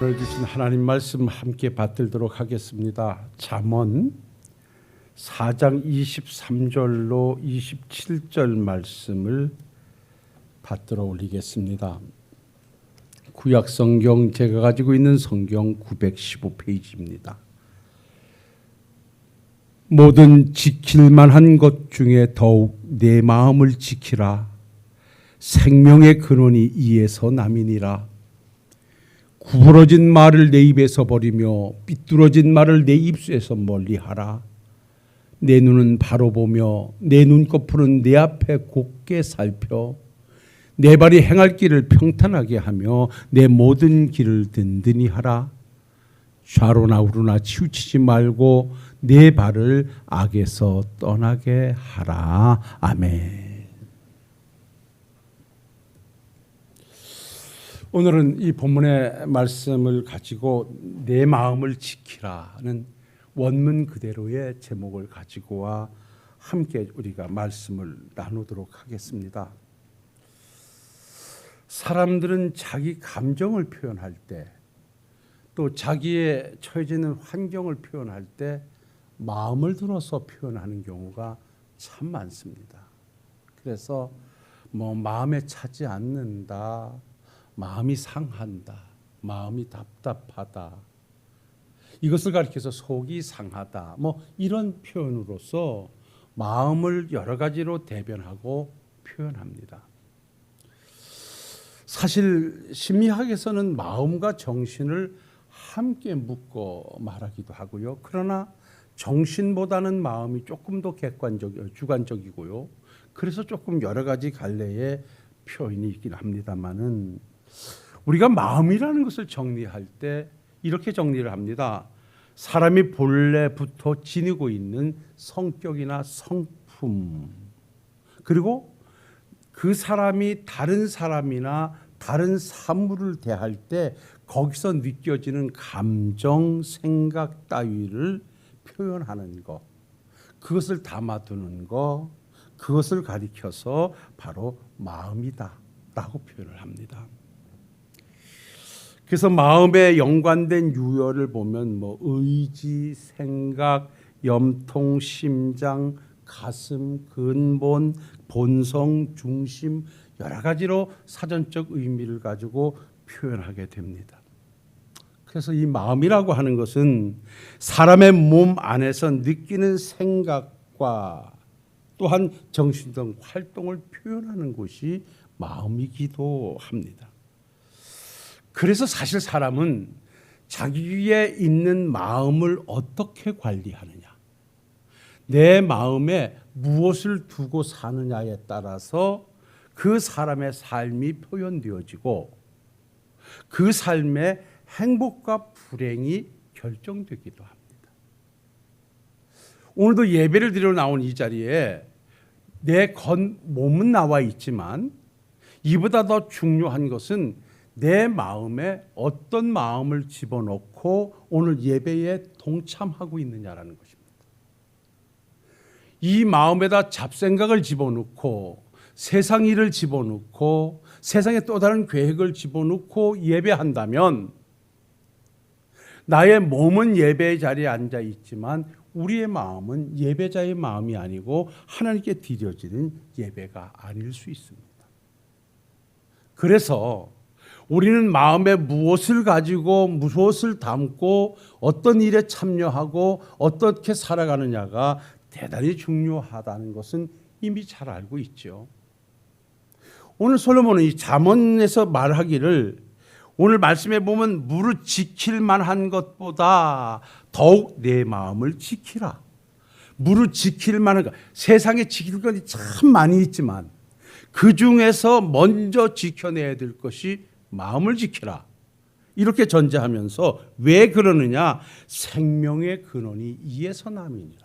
오늘 주신 하나님 말씀 함께 받들도록 하겠습니다. 잠언 4장 23절로 27절 말씀을 받들어 올리겠습니다. 구약 성경 제가 가지고 있는 성경 915페이지입니다. 모든 지킬 만한 것 중에 더욱 내 마음을 지키라. 생명의 근원이 이에서 남이니라. 구부러진 말을 내 입에서 버리며 삐뚤어진 말을 내 입술에서 멀리하라. 내 눈은 바로 보며 내 눈꺼풀은 내 앞에 곱게 살펴 내 발이 행할 길을 평탄하게 하며 내 모든 길을 든든히 하라. 좌로나 우로나 치우치지 말고 내 발을 악에서 떠나게 하라. 아멘. 오늘은 이 본문의 말씀을 가지고 내 마음을 지키라는 원문 그대로의 제목을 가지고와 함께 우리가 말씀을 나누도록 하겠습니다. 사람들은 자기 감정을 표현할 때, 또 자기의 처해져 있는 환경을 표현할 때 마음을 들어서 표현하는 경우가 참 많습니다. 그래서 마음에 차지 않는다, 마음이 상한다, 마음이 답답하다, 이것을 가리켜서 속이 상하다, 이런 표현으로서 마음을 여러 가지로 대변하고 표현합니다. 사실 심리학에서는 마음과 정신을 함께 묶어 말하기도 하고요. 그러나 정신보다는 마음이 조금 더 주관적이고요. 그래서 조금 여러 가지 갈래의 표현이 있긴 합니다만은 우리가 마음이라는 것을 정리할 때 이렇게 정리를 합니다. 사람이 본래부터 지니고 있는 성격이나 성품, 그리고 그 사람이 다른 사람이나 다른 사물을 대할 때 거기서 느껴지는 감정, 생각 따위를 표현하는 것, 그것을 담아두는 것, 그것을 가리켜서 바로 마음이다 라고 표현을 합니다. 그래서 마음에 연관된 유형을 보면 의지, 생각, 염통, 심장, 가슴, 근본, 본성, 중심, 여러 가지로 사전적 의미를 가지고 표현하게 됩니다. 그래서 이 마음이라고 하는 것은 사람의 몸 안에서 느끼는 생각과 또한 정신적 활동을 표현하는 것이 마음이기도 합니다. 그래서 사실 사람은 자기에 있는 마음을 어떻게 관리하느냐, 내 마음에 무엇을 두고 사느냐에 따라서 그 사람의 삶이 표현되어지고 그 삶의 행복과 불행이 결정되기도 합니다. 오늘도 예배를 드리러 나온 이 자리에 내 몸은 나와 있지만 이보다 더 중요한 것은 내 마음에 어떤 마음을 집어넣고 오늘 예배에 동참하고 있느냐라는 것입니다. 이 마음에다 잡생각을 집어넣고 세상 일을 집어넣고 세상에 또 다른 계획을 집어넣고 예배한다면 나의 몸은 예배의 자리에 앉아 있지만 우리의 마음은 예배자의 마음이 아니고 하나님께 드려지는 예배가 아닐 수 있습니다. 그래서 우리는 마음에 무엇을 가지고 무엇을 담고 어떤 일에 참여하고 어떻게 살아가느냐가 대단히 중요하다는 것은 이미 잘 알고 있죠. 오늘 솔로몬은 이 잠언에서 말하기를 오늘 말씀에 보면 무릇 지킬 만한 것보다 더욱 내 마음을 지키라. 무릇 지킬 만한 것, 세상에 지킬 것이 참 많이 있지만 그 중에서 먼저 지켜내야 될 것이 마음을 지키라. 이렇게 전제하면서 왜 그러느냐? 생명의 근원이 이에서 남이니라.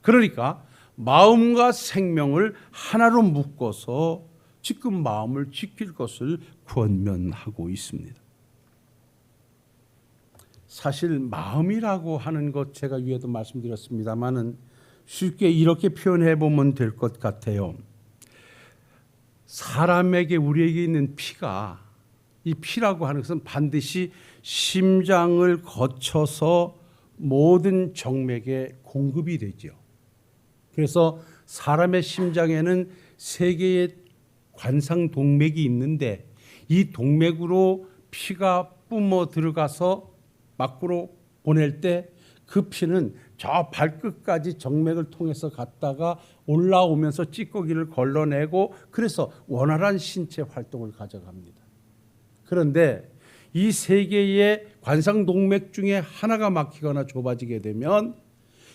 그러니까 마음과 생명을 하나로 묶어서 지금 마음을 지킬 것을 권면하고 있습니다. 사실 마음이라고 하는 것 제가 위에도 말씀드렸습니다만은 쉽게 이렇게 표현해 보면 될 것 같아요. 사람에게 우리에게 있는 피가 이 피라고 하는 것은 반드시 심장을 거쳐서 모든 정맥에 공급이 되죠. 그래서 사람의 심장에는 세 개의 관상 동맥이 있는데 이 동맥으로 피가 뿜어 들어가서 밖으로 보낼 때 그 피는 저 발끝까지 정맥을 통해서 갔다가 올라오면서 찌꺼기를 걸러내고 그래서 원활한 신체 활동을 가져갑니다. 그런데 이 세 개의 관상 동맥 중에 하나가 막히거나 좁아지게 되면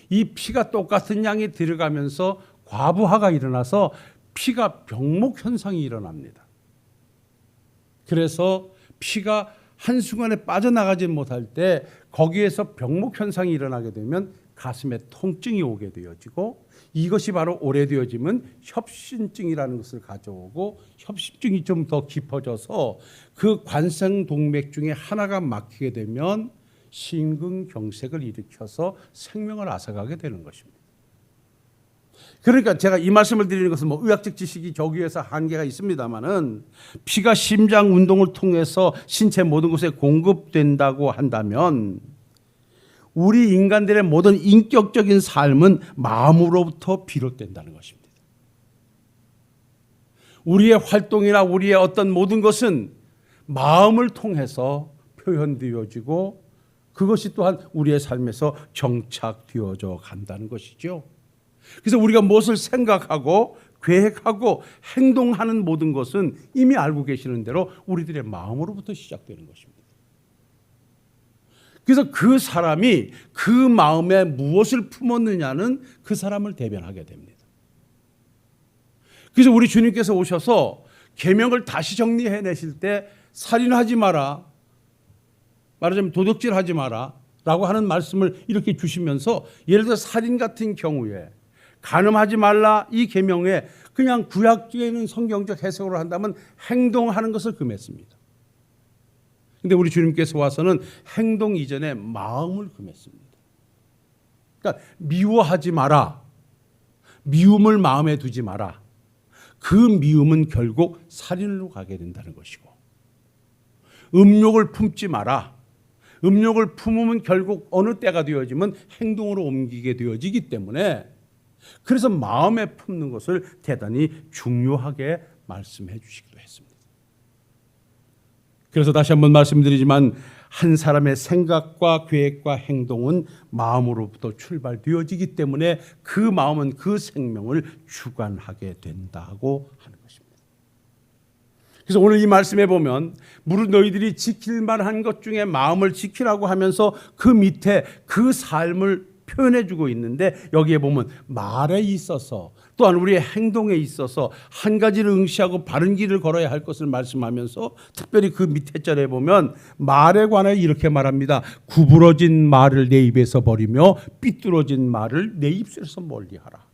이 피가 똑같은 양이 들어가면서 과부하가 일어나서 피가 병목 현상이 일어납니다. 그래서 피가 한순간에 빠져나가지 못할 때 거기에서 병목 현상이 일어나게 되면 가슴에 통증이 오게 되어지고 이것이 바로 오래되어지면 협심증이라는 것을 가져오고 협심증이 좀 더 깊어져서 그 관상동맥 중에 하나가 막히게 되면 심근경색을 일으켜서 생명을 앗아가게 되는 것입니다. 그러니까 제가 이 말씀을 드리는 것은 뭐 의학적 지식이 저기에서 한계가 있습니다만은 피가 심장 운동을 통해서 신체 모든 곳에 공급된다고 한다면 우리 인간들의 모든 인격적인 삶은 마음으로부터 비롯된다는 것입니다. 우리의 활동이나 우리의 어떤 모든 것은 마음을 통해서 표현되어지고 그것이 또한 우리의 삶에서 정착되어져 간다는 것이죠. 그래서 우리가 무엇을 생각하고 계획하고 행동하는 모든 것은 이미 알고 계시는 대로 우리들의 마음으로부터 시작되는 것입니다. 그래서 그 사람이 그 마음에 무엇을 품었느냐는 그 사람을 대변하게 됩니다. 그래서 우리 주님께서 오셔서 계명을 다시 정리해내실 때 살인하지 마라, 말하자면 도둑질하지 마라 라고 하는 말씀을 이렇게 주시면서 예를 들어 살인 같은 경우에 간음하지 말라 이 계명에 그냥 구약에는 성경적 해석으로 한다면 행동하는 것을 금했습니다. 그런데 우리 주님께서 와서는 행동 이전에 마음을 금했습니다. 그러니까 미워하지 마라, 미움을 마음에 두지 마라. 그 미움은 결국 살인으로 가게 된다는 것이고 음욕을 품지 마라. 음욕을 품으면 결국 어느 때가 되어지면 행동으로 옮기게 되어지기 때문에 그래서 마음에 품는 것을 대단히 중요하게 말씀해 주시기도 했습니다. 그래서 다시 한번 말씀드리지만 한 사람의 생각과 계획과 행동은 마음으로부터 출발되어지기 때문에 그 마음은 그 생명을 주관하게 된다고 하는 것입니다. 그래서 오늘 이 말씀에 보면 무릇 너희들이 지킬 만한 것 중에 마음을 지키라고 하면서 그 밑에 그 삶을 표현해 주고 있는데 여기에 보면 말에 있어서 또한 우리의 행동에 있어서 한 가지를 응시하고 바른 길을 걸어야 할 것을 말씀하면서 특별히 그 밑에 절에 보면 말에 관해 이렇게 말합니다. 구부러진 말을 내 입에서 버리며 삐뚤어진 말을 내 입술에서 멀리하라.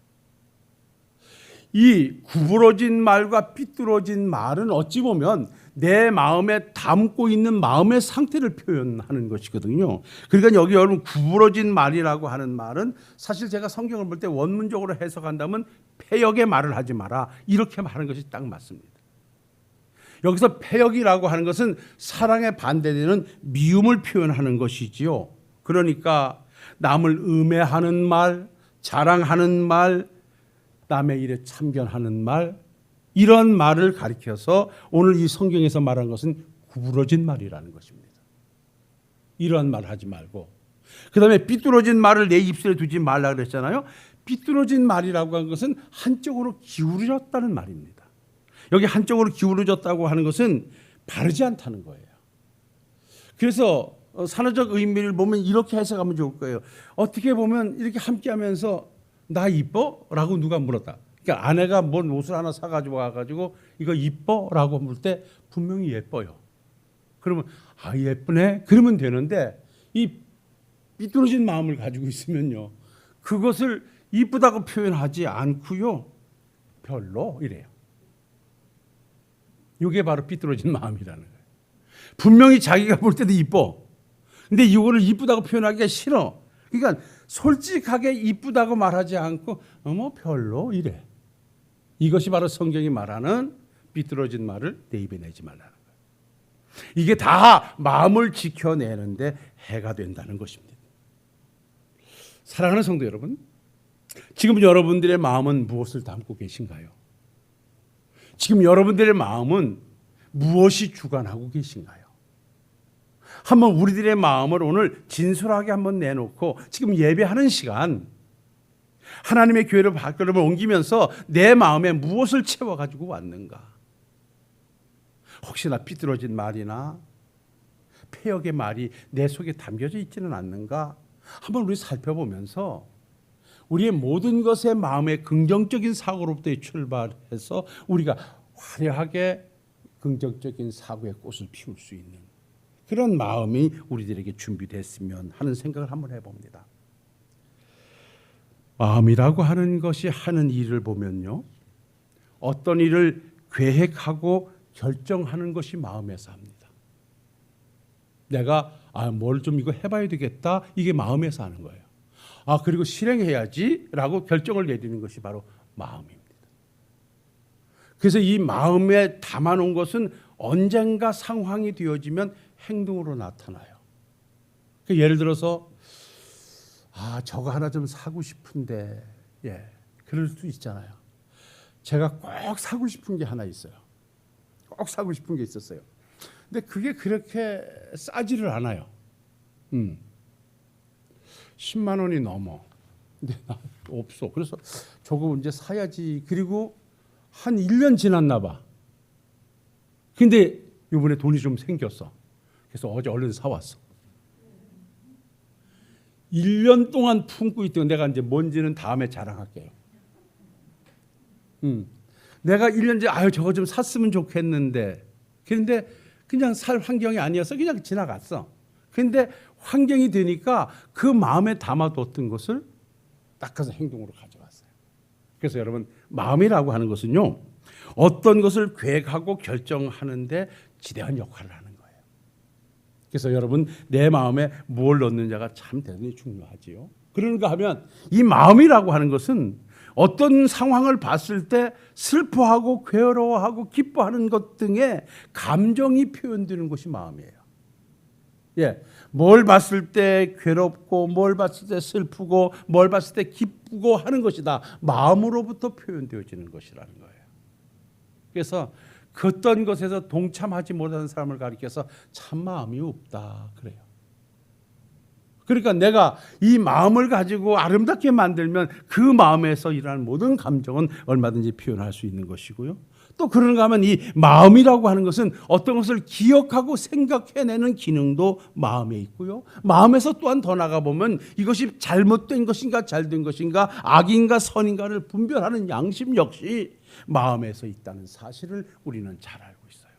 이 구부러진 말과 삐뚤어진 말은 어찌 보면 내 마음에 담고 있는 마음의 상태를 표현하는 것이거든요. 그러니까 여기 여러분 구부러진 말이라고 하는 말은 사실 제가 성경을 볼 때 원문적으로 해석한다면 패역의 말을 하지 마라 이렇게 말하는 것이 딱 맞습니다. 여기서 패역이라고 하는 것은 사랑에 반대되는 미움을 표현하는 것이지요. 그러니까 남을 음해하는 말, 자랑하는 말, 남의 일에 참견하는 말 이런 말을 가리켜서 오늘 이 성경에서 말한 것은 구부러진 말이라는 것입니다. 이러한 말 하지 말고 그 다음에 삐뚤어진 말을 내 입술에 두지 말라 그랬잖아요. 삐뚤어진 말이라고 하는 것은 한쪽으로 기울어졌다는 말입니다. 여기 한쪽으로 기울어졌다고 하는 것은 바르지 않다는 거예요. 그래서 산어적 의미를 보면 이렇게 해석하면 좋을 거예요. 어떻게 보면 이렇게 함께하면서 나 이뻐? 라고 누가 물었다. 그러니까 아내가 뭔 옷을 하나 사가지고 와가지고 이거 이뻐? 라고 물을 때 분명히 예뻐요. 그러면 아 예쁘네? 그러면 되는데 이 삐뚤어진 마음을 가지고 있으면요. 그것을 이쁘다고 표현하지 않고요. 별로 이래요. 이게 바로 삐뚤어진 마음이라는 거예요. 분명히 자기가 볼 때도 이뻐. 근데 이거를 이쁘다고 표현하기가 싫어. 그러니까 솔직하게 이쁘다고 말하지 않고 뭐 별로 이래. 이것이 바로 성경이 말하는 삐뚤어진 말을 내 입에 내지 말라는 거예요. 이게 다 마음을 지켜내는데 해가 된다는 것입니다. 사랑하는 성도 여러분, 지금 여러분들의 마음은 무엇을 담고 계신가요? 지금 여러분들의 마음은 무엇이 주관하고 계신가요? 한번 우리들의 마음을 오늘 진솔하게 한번 내놓고 지금 예배하는 시간 하나님의 교회를 발걸음을 옮기면서 내 마음에 무엇을 채워가지고 왔는가? 혹시나 삐뚤어진 말이나 폐역의 말이 내 속에 담겨져 있지는 않는가? 한번 우리 살펴보면서 우리의 모든 것에 마음의 긍정적인 사고로부터 출발해서 우리가 화려하게 긍정적인 사고의 꽃을 피울 수 있는 그런 마음이 우리들에게 준비됐으면 하는 생각을 한번 해봅니다. 마음이라고 하는 것이 하는 일을 보면요, 어떤 일을 계획하고 결정하는 것이 마음에서 합니다. 내가 뭘 좀 이거 해봐야 되겠다, 이게 마음에서 하는 거예요. 그리고 실행해야지라고 결정을 내리는 것이 바로 마음입니다. 그래서 이 마음에 담아놓은 것은 언젠가 상황이 되어지면 행동으로 나타나요. 예를 들어서 저거 하나 좀 사고 싶은데, 그럴 수 있잖아요. 제가 꼭 사고 싶은 게 하나 있어요. 꼭 사고 싶은 게 있었어요. 근데 그게 그렇게 싸지를 않아요. 10만 원이 넘어. 근데 나 없어. 그래서 저거 이제 사야지. 그리고 한 1년 지났나 봐. 근데 이번에 돈이 좀 생겼어. 그래서 어제 얼른 사왔어. 1년 동안 품고 있던, 내가 이제 뭔지는 다음에 자랑할게요. 내가 1년째 저거 좀 샀으면 좋겠는데, 그런데 그냥 살 환경이 아니어서 그냥 지나갔어. 근데 환경이 되니까 그 마음에 담아뒀던 것을 닦아서 행동으로 가져왔어요. 그래서 여러분, 마음이라고 하는 것은요, 어떤 것을 계획하고 결정하는데 지대한 역할을 하는 거예요. 그래서 여러분, 내 마음에 뭘 넣느냐가 참 대단히 중요하지요. 그런가 하면 이 마음이라고 하는 것은 어떤 상황을 봤을 때 슬퍼하고 괴로워하고 기뻐하는 것 등의 감정이 표현되는 것이 마음이에요. 뭘 봤을 때 괴롭고 뭘 봤을 때 슬프고 뭘 봤을 때 기쁘고 하는 것이 다 마음으로부터 표현되어지는 것이라는 거예요. 그래서 그 어떤 것에서 동참하지 못하는 사람을 가리켜서 참 마음이 없다 그래요. 그러니까 내가 이 마음을 가지고 아름답게 만들면 그 마음에서 일어나는 모든 감정은 얼마든지 표현할 수 있는 것이고요. 또 그런가 하면 이 마음이라고 하는 것은 어떤 것을 기억하고 생각해내는 기능도 마음에 있고요. 마음에서 또한 더 나가보면 이것이 잘못된 것인가 잘된 것인가 악인가 선인가를 분별하는 양심 역시 마음에서 있다는 사실을 우리는 잘 알고 있어요.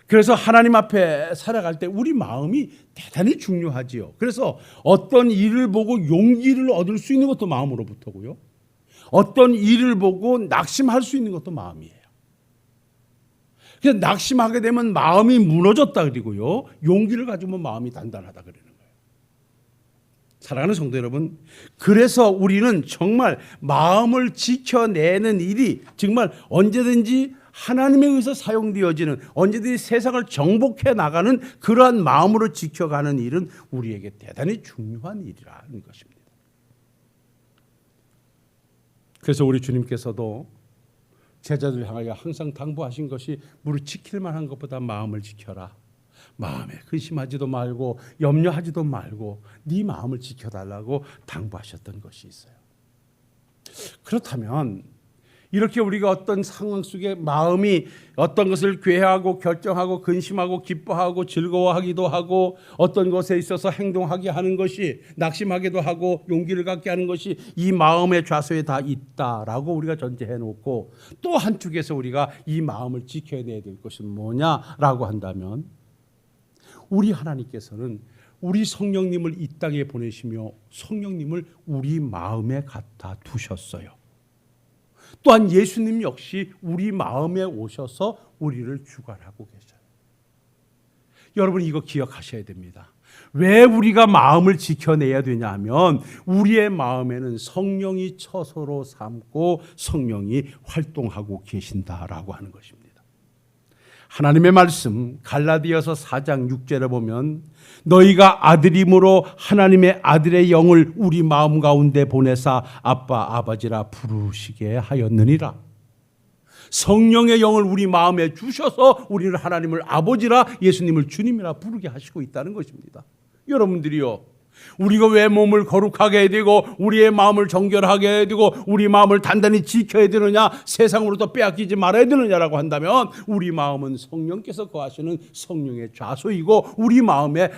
그래서 하나님 앞에 살아갈 때 우리 마음이 대단히 중요하지요. 그래서 어떤 일을 보고 용기를 얻을 수 있는 것도 마음으로부터고요. 어떤 일을 보고 낙심할 수 있는 것도 마음이에요. 그래서 낙심하게 되면 마음이 무너졌다 그러고요. 용기를 가지면 마음이 단단하다 그러는 거예요. 사랑하는 성도 여러분, 그래서 우리는 정말 마음을 지켜내는 일이 정말 언제든지 하나님에 의해서 사용되어지는, 언제든지 세상을 정복해 나가는 그러한 마음으로 지켜가는 일은 우리에게 대단히 중요한 일이라는 것입니다. 그래서 우리 주님께서도 제자들 향하여 항상 당부하신 것이 무릇 지킬 만한 것보다 마음을 지켜라. 마음에 근심하지도 말고 염려하지도 말고 네 마음을 지켜달라고 당부하셨던 것이 있어요. 그렇다면 이렇게 우리가 어떤 상황 속에 마음이 어떤 것을 계획하고 결정하고 근심하고 기뻐하고 즐거워하기도 하고 어떤 것에 있어서 행동하게 하는 것이 낙심하기도 하고 용기를 갖게 하는 것이 이 마음의 좌소에 다 있다라고 우리가 전제해 놓고 또 한쪽에서 우리가 이 마음을 지켜내야 될 것은 뭐냐라고 한다면 우리 하나님께서는 우리 성령님을 이 땅에 보내시며 성령님을 우리 마음에 갖다 두셨어요. 또한 예수님 역시 우리 마음에 오셔서 우리를 주관하고 계셔요. 여러분 이거 기억하셔야 됩니다. 왜 우리가 마음을 지켜내야 되냐 하면 우리의 마음에는 성령이 처소로 삼고 성령이 활동하고 계신다라고 하는 것입니다. 하나님의 말씀 갈라디아서 4장 6절에 보면 너희가 아들임으로 하나님의 아들의 영을 우리 마음 가운데 보내사 아빠 아버지라 부르시게 하였느니라. 성령의 영을 우리 마음에 주셔서 우리는 하나님을 아버지라 예수님을 주님이라 부르게 하시고 있다는 것입니다. 여러분들이요, 우리가 왜 몸을 거룩하게 해야 되고 우리의 마음을 정결하게 해야 되고 우리 마음을 단단히 지켜야 되느냐, 세상으로부터 빼앗기지 말아야 되느냐라고 한다면 우리 마음은 성령께서 거하시는 성령의 좌소이고 우리 마음에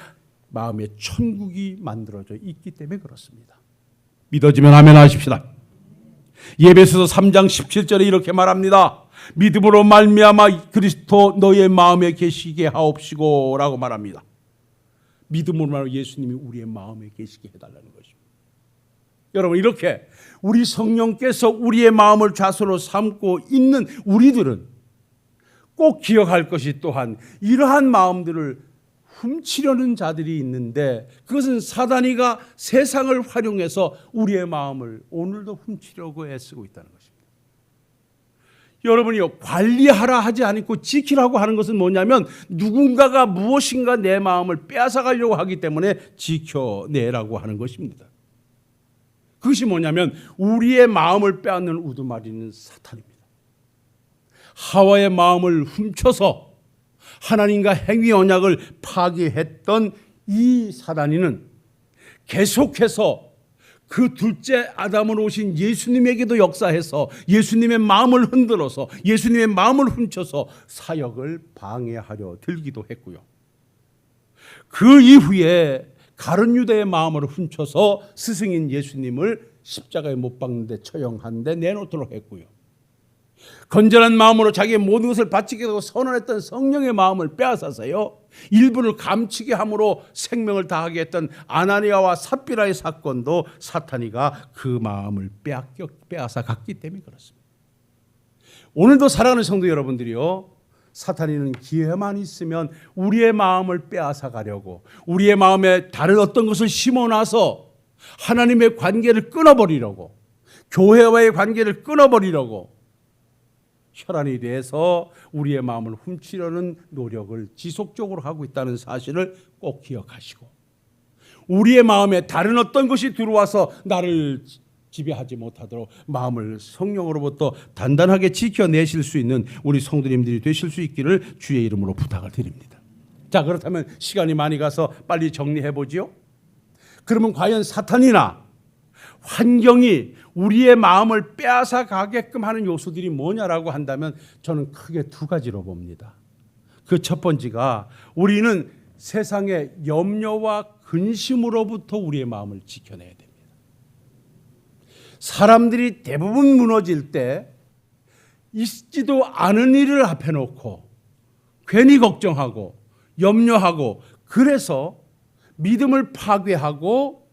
천국이 만들어져 있기 때문에 그렇습니다. 믿어지면 아멘 하십시다. 예배소서 3장 17절에 이렇게 말합니다. 믿음으로 말미암아 그리스도 너의 마음에 계시게 하옵시고 라고 말합니다. 믿음으로 말하면 예수님이 우리의 마음에 계시게 해달라는 것입니다. 여러분, 이렇게 우리 성령께서 우리의 마음을 좌소로 삼고 있는 우리들은 꼭 기억할 것이 또한 이러한 마음들을 훔치려는 자들이 있는데 그것은 사단이가 세상을 활용해서 우리의 마음을 오늘도 훔치려고 애쓰고 있다는 것입니다. 여러분이요, 관리하라 하지 않고 지키라고 하는 것은 뭐냐면 누군가가 무엇인가 내 마음을 빼앗아가려고 하기 때문에 지켜내라고 하는 것입니다. 그것이 뭐냐면 우리의 마음을 빼앗는 우두머리는 사탄입니다. 하와의 마음을 훔쳐서 하나님과 행위 언약을 파괴했던 이 사단이는 계속해서 그 둘째 아담으로 오신 예수님에게도 역사해서 예수님의 마음을 흔들어서 예수님의 마음을 훔쳐서 사역을 방해하려 들기도 했고요. 그 이후에 가룟 유다의 마음을 훔쳐서 스승인 예수님을 십자가에 못 박는 데 처형한 데 내놓도록 했고요. 건전한 마음으로 자기의 모든 것을 바치겠다고 선언했던 성령의 마음을 빼앗아서요, 일부를 감추게 함으로 생명을 다하게 했던 아나니아와 삽비라의 사건도 사탄이가 그 마음을 빼앗아 갔기 때문에 그렇습니다. 오늘도 사랑하는 성도 여러분들이요, 사탄이는 기회만 있으면 우리의 마음을 빼앗아 가려고 우리의 마음에 다른 어떤 것을 심어놔서 하나님의 관계를 끊어버리려고, 교회와의 관계를 끊어버리려고 혈안이 돼서 우리의 마음을 훔치려는 노력을 지속적으로 하고 있다는 사실을 꼭 기억하시고, 우리의 마음에 다른 어떤 것이 들어와서 나를 지배하지 못하도록 마음을 성령으로부터 단단하게 지켜내실 수 있는 우리 성도님들이 되실 수 있기를 주의 이름으로 부탁을 드립니다. 자, 그렇다면 시간이 많이 가서 빨리 정리해 보지요. 그러면 과연 사탄이나 환경이 우리의 마음을 빼앗아 가게끔 하는 요소들이 뭐냐라고 한다면 저는 크게 두 가지로 봅니다. 그 첫 번째가 우리는 세상의 염려와 근심으로부터 우리의 마음을 지켜내야 됩니다. 사람들이 대부분 무너질 때 있지도 않은 일을 앞에 놓고 괜히 걱정하고 염려하고 그래서 믿음을 파괴하고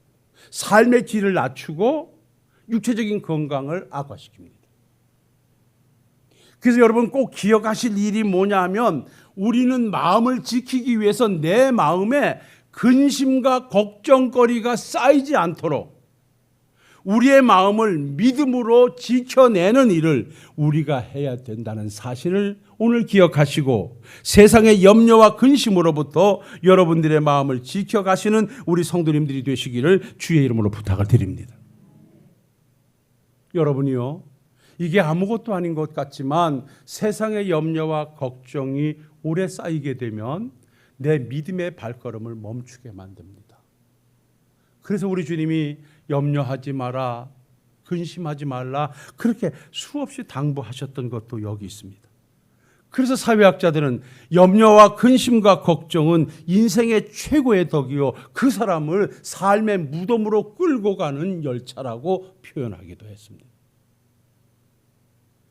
삶의 질을 낮추고 육체적인 건강을 악화시킵니다. 그래서 여러분 꼭 기억하실 일이 뭐냐 하면 우리는 마음을 지키기 위해서 내 마음에 근심과 걱정거리가 쌓이지 않도록 우리의 마음을 믿음으로 지켜내는 일을 우리가 해야 된다는 사실을 오늘 기억하시고 세상의 염려와 근심으로부터 여러분들의 마음을 지켜가시는 우리 성도님들이 되시기를 주의 이름으로 부탁을 드립니다. 여러분이요, 이게 아무것도 아닌 것 같지만 세상의 염려와 걱정이 오래 쌓이게 되면 내 믿음의 발걸음을 멈추게 만듭니다. 그래서 우리 주님이 염려하지 마라, 근심하지 말라 그렇게 수없이 당부하셨던 것도 여기 있습니다. 그래서 사회학자들은 염려와 근심과 걱정은 인생의 최고의 덕이요 그 사람을 삶의 무덤으로 끌고 가는 열차라고 표현하기도 했습니다.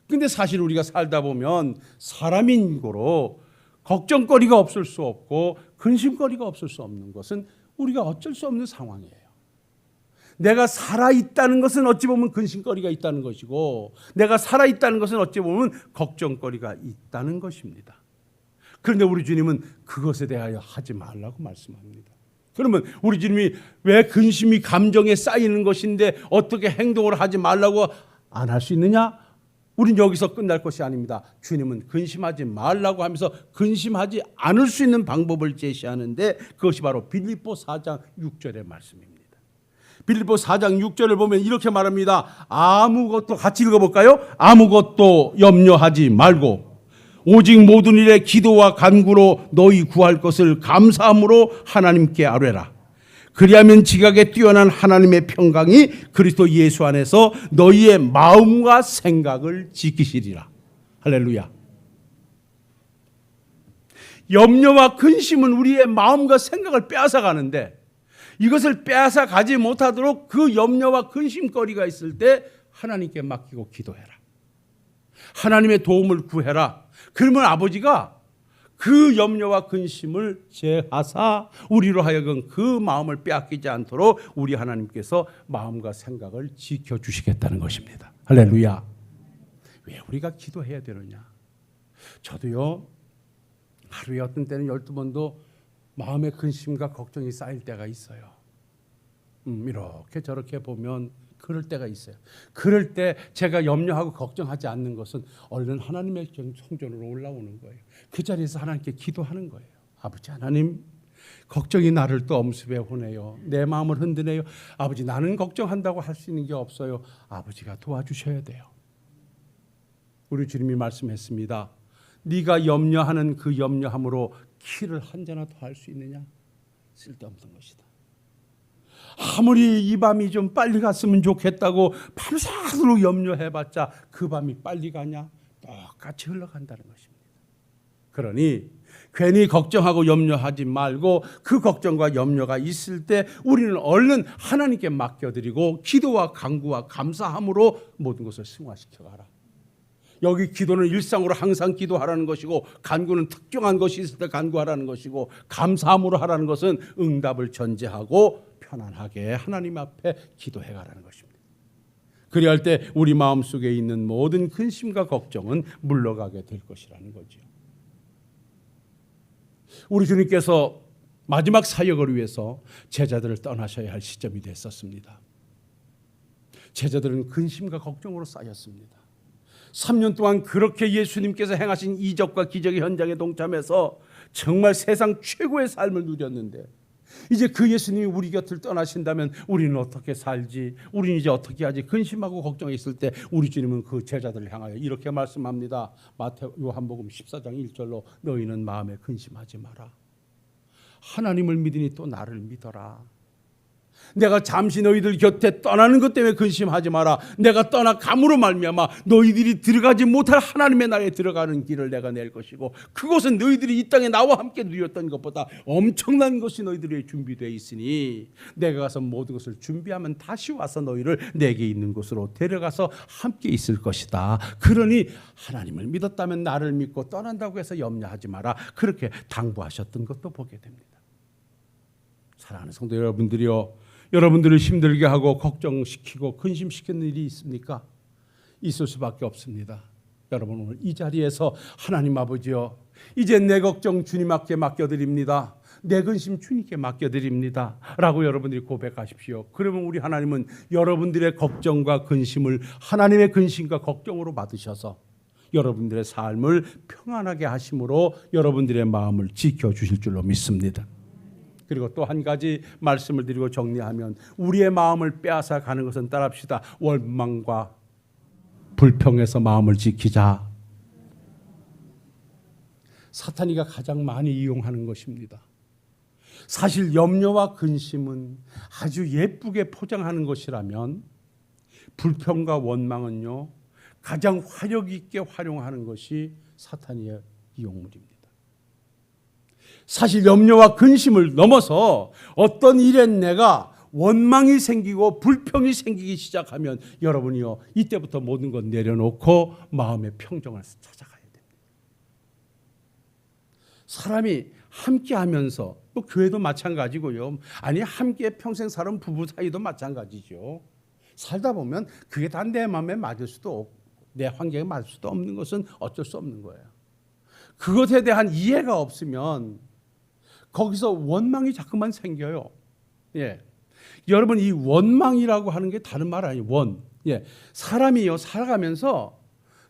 그런데 사실 우리가 살다 보면 사람인 고로 걱정거리가 없을 수 없고 근심거리가 없을 수 없는 것은 우리가 어쩔 수 없는 상황이에요. 내가 살아있다는 것은 어찌 보면 근심거리가 있다는 것이고 내가 살아있다는 것은 어찌 보면 걱정거리가 있다는 것입니다. 그런데 우리 주님은 그것에 대하여 하지 말라고 말씀합니다. 그러면 우리 주님이 왜 근심이 감정에 쌓이는 것인데 어떻게 행동을 하지 말라고 안 할 수 있느냐? 우린 여기서 끝날 것이 아닙니다. 주님은 근심하지 말라고 하면서 근심하지 않을 수 있는 방법을 제시하는데 그것이 바로 빌립보 4장 6절의 말씀입니다. 빌립보 4장 6절을 보면 이렇게 말합니다. 아무것도 같이 읽어볼까요? 아무것도 염려하지 말고 오직 모든 일에 기도와 간구로 너희 구할 것을 감사함으로 하나님께 아뢰라. 그리하면 지각에 뛰어난 하나님의 평강이 그리스도 예수 안에서 너희의 마음과 생각을 지키시리라. 할렐루야. 염려와 근심은 우리의 마음과 생각을 빼앗아가는데 이것을 빼앗아가지 못하도록 그 염려와 근심거리가 있을 때 하나님께 맡기고 기도해라. 하나님의 도움을 구해라. 그러면 아버지가 그 염려와 근심을 제하사 우리로 하여금 그 마음을 빼앗기지 않도록 우리 하나님께서 마음과 생각을 지켜주시겠다는 것입니다. 할렐루야. 왜 우리가 기도해야 되느냐? 저도요, 하루에 어떤 때는 12번도 마음의 근심과 걱정이 쌓일 때가 있어요. 이렇게 저렇게 보면 그럴 때가 있어요. 그럴 때 제가 염려하고 걱정하지 않는 것은 얼른 하나님의 성전으로 올라오는 거예요. 그 자리에서 하나님께 기도하는 거예요. 아버지 하나님, 걱정이 나를 또 엄습해 오네요. 내 마음을 흔드네요. 아버지, 나는 걱정한다고 할 수 있는 게 없어요. 아버지가 도와주셔야 돼요. 우리 주님이 말씀했습니다. 네가 염려하는 그 염려함으로 키를 한 잔이나 더 할 수 있느냐? 쓸데없는 것이다. 아무리 이 밤이 좀 빨리 갔으면 좋겠다고 밤새도록 염려해봤자 그 밤이 빨리 가냐? 똑같이 흘러간다는 것입니다. 그러니 괜히 걱정하고 염려하지 말고 그 걱정과 염려가 있을 때 우리는 얼른 하나님께 맡겨드리고 기도와 간구와 감사함으로 모든 것을 승화시켜가라. 여기 기도는 일상으로 항상 기도하라는 것이고 간구는 특정한 것이 있을 때 간구하라는 것이고 감사함으로 하라는 것은 응답을 전제하고 편안하게 하나님 앞에 기도해 가라는 것입니다. 그리할 때 우리 마음속에 있는 모든 근심과 걱정은 물러가게 될 것이라는 거죠. 우리 주님께서 마지막 사역을 위해서 제자들을 떠나셔야 할 시점이 됐었습니다. 제자들은 근심과 걱정으로 쌓였습니다. 3년 동안 그렇게 예수님께서 행하신 이적과 기적의 현장에 동참해서 정말 세상 최고의 삶을 누렸는데 이제 그 예수님이 우리 곁을 떠나신다면 우리는 어떻게 살지? 우리는 이제 어떻게 하지? 근심하고 걱정이 있을 때 우리 주님은 그 제자들을 향하여 이렇게 말씀합니다. 요한복음 14장 1절로 너희는 마음에 근심하지 마라. 하나님을 믿으니 또 나를 믿어라. 내가 잠시 너희들 곁에 떠나는 것 때문에 근심하지 마라. 내가 떠나감으로 말미암아 너희들이 들어가지 못할 하나님의 나라에 들어가는 길을 내가 낼 것이고 그것은 너희들이 이 땅에 나와 함께 누렸던 것보다 엄청난 것이 너희들에게 준비되어 있으니 내가 가서 모든 것을 준비하면 다시 와서 너희를 내게 있는 곳으로 데려가서 함께 있을 것이다. 그러니 하나님을 믿었다면 나를 믿고 떠난다고 해서 염려하지 마라. 그렇게 당부하셨던 것도 보게 됩니다. 사랑하는 성도 여러분들이요, 여러분들을 힘들게 하고 걱정시키고 근심시키는 일이 있습니까? 있을 수밖에 없습니다. 여러분 오늘 이 자리에서 하나님 아버지요, 이제 내 걱정 주님 앞에 맡겨드립니다. 내 근심 주님께 맡겨드립니다 라고 여러분들이 고백하십시오. 그러면 우리 하나님은 여러분들의 걱정과 근심을 하나님의 근심과 걱정으로 받으셔서 여러분들의 삶을 평안하게 하심으로 여러분들의 마음을 지켜주실 줄로 믿습니다. 그리고 또 한 가지 말씀을 드리고 정리하면 우리의 마음을 빼앗아 가는 것은 따라합시다. 원망과 불평에서 마음을 지키자. 사탄이가 가장 많이 이용하는 것입니다. 사실 염려와 근심은 아주 예쁘게 포장하는 것이라면 불평과 원망은요 가장 화력 있게 활용하는 것이 사탄의 이용물입니다. 사실 염려와 근심을 넘어서 어떤 일에 내가 원망이 생기고 불평이 생기기 시작하면 여러분이요 이때부터 모든 것 내려놓고 마음의 평정을 찾아가야 됩니다. 사람이 함께하면서 또 교회도 마찬가지고요. 아니 함께 평생 사는 부부 사이도 마찬가지죠. 살다 보면 그게 다 내 마음에 맞을 수도 없고 내 환경에 맞을 수도 없는 것은 어쩔 수 없는 거예요. 그것에 대한 이해가 없으면 거기서 원망이 자꾸만 생겨요. 예. 여러분 이 원망이라고 하는 게 다른 말 아니에요. 원. 예. 사람이요 살아가면서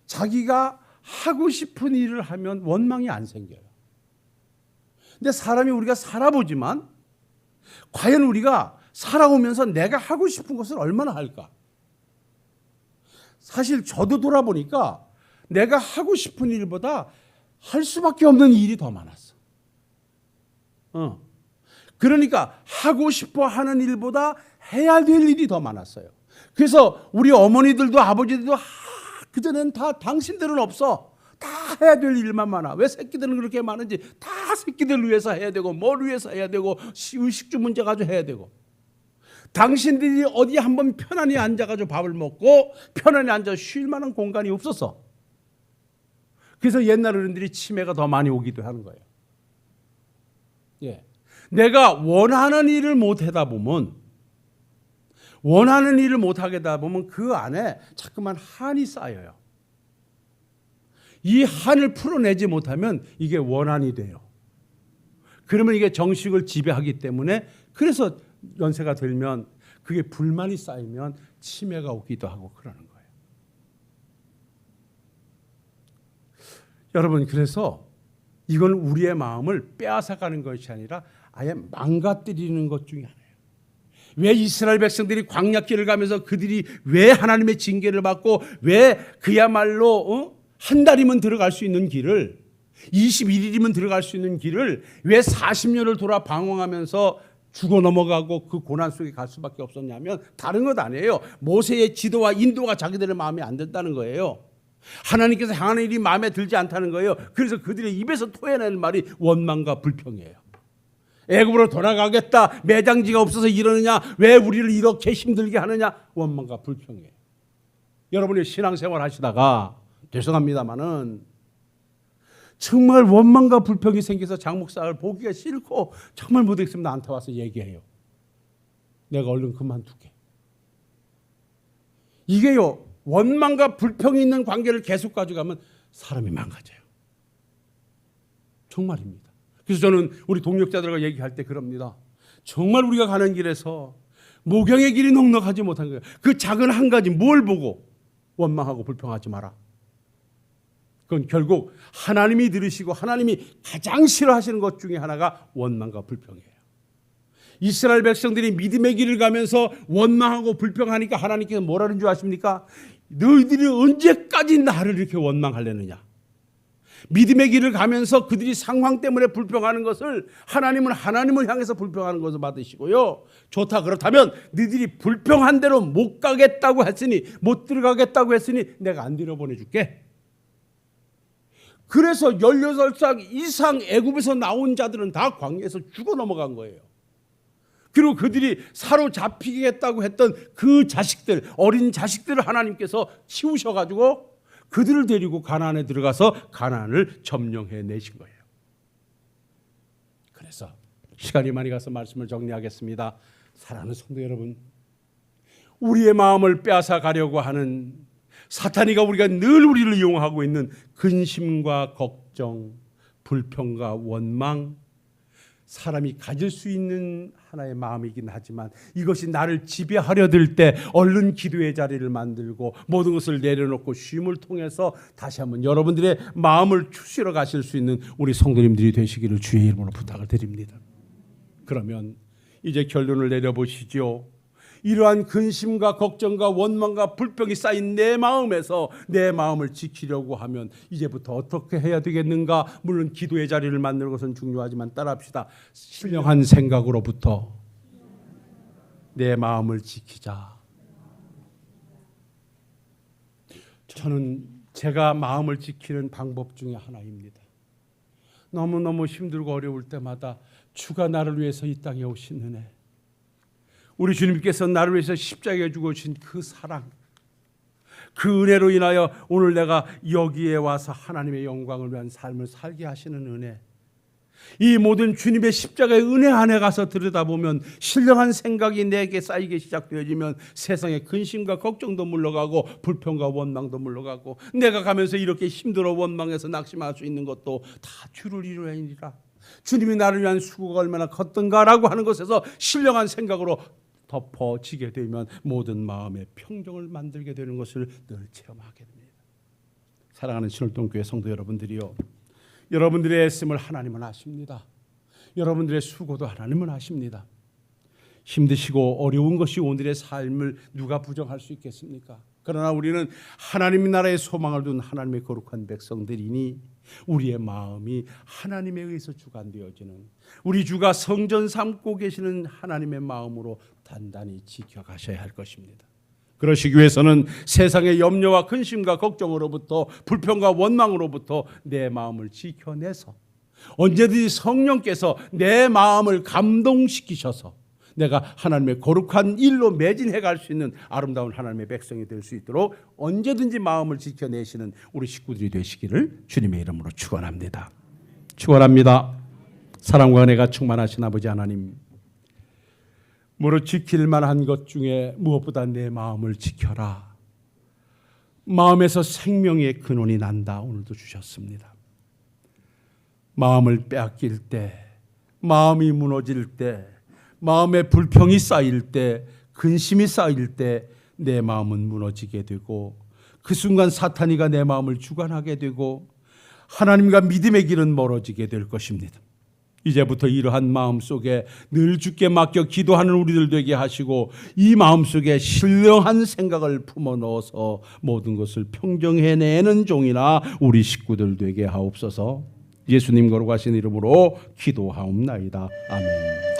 자기가 하고 싶은 일을 하면 원망이 안 생겨요. 근데 사람이 우리가 살아보지만 과연 우리가 살아오면서 내가 하고 싶은 것을 얼마나 할까? 사실 저도 돌아보니까 내가 하고 싶은 일보다 할 수밖에 없는 일이 더 많았어. 그러니까 하고 싶어 하는 일보다 해야 될 일이 더 많았어요. 그래서 우리 어머니들도 아버지들도 그전엔 다 당신들은 없어. 다 해야 될 일만 많아. 왜 새끼들은 그렇게 많은지 다 새끼들 위해서 해야 되고 뭘 위해서 해야 되고 의식주 문제 가지고 해야 되고 당신들이 어디 한번 편안히 앉아가지고 밥을 먹고 편안히 앉아 쉴 만한 공간이 없었어. 그래서 옛날 어른들이 치매가 더 많이 오기도 하는 거예요. 예. 내가 원하는 일을 못 하다 보면 그 안에 자꾸만 한이 쌓여요. 이 한을 풀어내지 못하면 이게 원한이 돼요. 그러면 이게 정식을 지배하기 때문에 그래서 연세가 들면 그게 불만이 쌓이면 치매가 오기도 하고 그러는 거예요. 여러분, 그래서 이건 우리의 마음을 빼앗아가는 것이 아니라 아예 망가뜨리는 것 중에 하나예요. 왜 이스라엘 백성들이 광야길을 가면서 그들이 왜 하나님의 징계를 받고 왜 그야말로 한 달이면 들어갈 수 있는 길을 21일이면 들어갈 수 있는 길을 왜 40년을 돌아 방황하면서 죽어 넘어가고 그 고난 속에 갈 수밖에 없었냐면 다른 것 아니에요. 모세의 지도와 인도가 자기들의 마음에 안 든다는 거예요. 하나님께서 향하는 일이 마음에 들지 않다는 거예요. 그래서 그들의 입에서 토해내는 말이 원망과 불평이에요. 애굽으로 돌아가겠다. 매장지가 없어서 이러느냐. 왜 우리를 이렇게 힘들게 하느냐. 원망과 불평이에요. 여러분이 신앙생활 하시다가 죄송합니다마는 정말 원망과 불평이 생겨서 장목사를 보기가 싫고 정말 못했으면 나한테 와서 얘기해요. 내가 얼른 그만두게. 이게요. 원망과 불평이 있는 관계를 계속 가져가면 사람이 망가져요. 정말입니다. 그래서 저는 우리 동역자들과 얘기할 때 그럽니다. 정말 우리가 가는 길에서 모경의 길이 넉넉하지 못한 거예요. 그 작은 한 가지 뭘 보고 원망하고 불평하지 마라. 그건 결국 하나님이 들으시고 하나님이 가장 싫어하시는 것 중에 하나가 원망과 불평이에요. 이스라엘 백성들이 믿음의 길을 가면서 원망하고 불평하니까 하나님께서 뭐라는 줄 아십니까? 너희들이 언제까지 나를 이렇게 원망하려느냐. 믿음의 길을 가면서 그들이 상황 때문에 불평하는 것을 하나님은 하나님을 향해서 불평하는 것을 받으시고요. 좋다 그렇다면 너희들이 불평한 대로 못 가겠다고 했으니 못 들어가겠다고 했으니 내가 안 들여보내줄게. 그래서 16살 이상 애굽에서 나온 자들은 다 광야에서 죽어 넘어간 거예요. 그리고 그들이 사로잡히겠다고 했던 그 자식들, 어린 자식들을 하나님께서 치우셔가지고 그들을 데리고 가나안에 들어가서 가나안을 점령해 내신 거예요. 그래서 시간이 많이 가서 말씀을 정리하겠습니다. 사랑하는 성도 여러분, 우리의 마음을 빼앗아 가려고 하는 사탄이가 우리가 늘 우리를 이용하고 있는 근심과 걱정, 불평과 원망, 사람이 가질 수 있는 하나의 마음이긴 하지만 이것이 나를 지배하려 들 때 얼른 기도의 자리를 만들고 모든 것을 내려놓고 쉼을 통해서 다시 한번 여러분들의 마음을 추스려 가실 수 있는 우리 성도님들이 되시기를 주의 이름으로 부탁을 드립니다. 그러면 이제 결론을 내려보시죠. 이러한 근심과 걱정과 원망과 불평이 쌓인 내 마음에서 내 마음을 지키려고 하면 이제부터 어떻게 해야 되겠는가? 물론 기도의 자리를 만드는 것은 중요하지만 따라합시다. 신령한 생각으로부터 내 마음을 지키자. 저는 제가 마음을 지키는 방법 중에 하나입니다. 너무너무 힘들고 어려울 때마다 주가 나를 위해서 이 땅에 오신 은혜, 우리 주님께서 나를 위해서 십자가에 죽으신 그 사랑, 그 은혜로 인하여 오늘 내가 여기에 와서 하나님의 영광을 위한 삶을 살게 하시는 은혜, 이 모든 주님의 십자가의 은혜 안에 가서 들여다보면 신령한 생각이 내게 쌓이기 시작되어지면 세상의 근심과 걱정도 물러가고 불평과 원망도 물러가고 내가 가면서 이렇게 힘들어 원망해서 낙심할 수 있는 것도 다 주를 이루니라. 주님이 나를 위한 수고가 얼마나 컸던가라고 하는 것에서 신령한 생각으로 덮어지게 되면 모든 마음의 평정을 만들게 되는 것을 늘 체험하게 됩니다. 사랑하는 신월동교회 성도 여러분들이요, 여러분들의 애씀을 하나님은 아십니다. 여러분들의 수고도 하나님은 아십니다. 힘드시고 어려운 것이 오늘의 삶을 누가 부정할 수 있겠습니까? 그러나 우리는 하나님 나라의 소망을 둔 하나님의 거룩한 백성들이니 우리의 마음이 하나님에 의해서 주관되어지는, 우리 주가 성전 삼고 계시는 하나님의 마음으로 단단히 지켜가셔야 할 것입니다. 그러시기 위해서는 세상의 염려와 근심과 걱정으로부터, 불평과 원망으로부터 내 마음을 지켜내서 언제든지 성령께서 내 마음을 감동시키셔서 내가 하나님의 거룩한 일로 매진해 갈 수 있는 아름다운 하나님의 백성이 될 수 있도록 언제든지 마음을 지켜내시는 우리 식구들이 되시기를 주님의 이름으로 축원합니다. 축원합니다. 사랑과 은혜가 충만하신 아버지 하나님, 무릇 지킬 만한 것 중에 무엇보다 내 마음을 지켜라. 마음에서 생명의 근원이 난다. 오늘도 주셨습니다. 마음을 빼앗길 때, 마음이 무너질 때, 마음에 불평이 쌓일 때, 근심이 쌓일 때 내 마음은 무너지게 되고, 그 순간 사탄이가 내 마음을 주관하게 되고 하나님과 믿음의 길은 멀어지게 될 것입니다. 이제부터 이러한 마음 속에 늘 주께 맡겨 기도하는 우리들 되게 하시고, 이 마음 속에 신령한 생각을 품어 넣어서 모든 것을 평정해내는 종이나 우리 식구들 되게 하옵소서. 예수님 거룩하신 이름으로 기도하옵나이다. 아멘.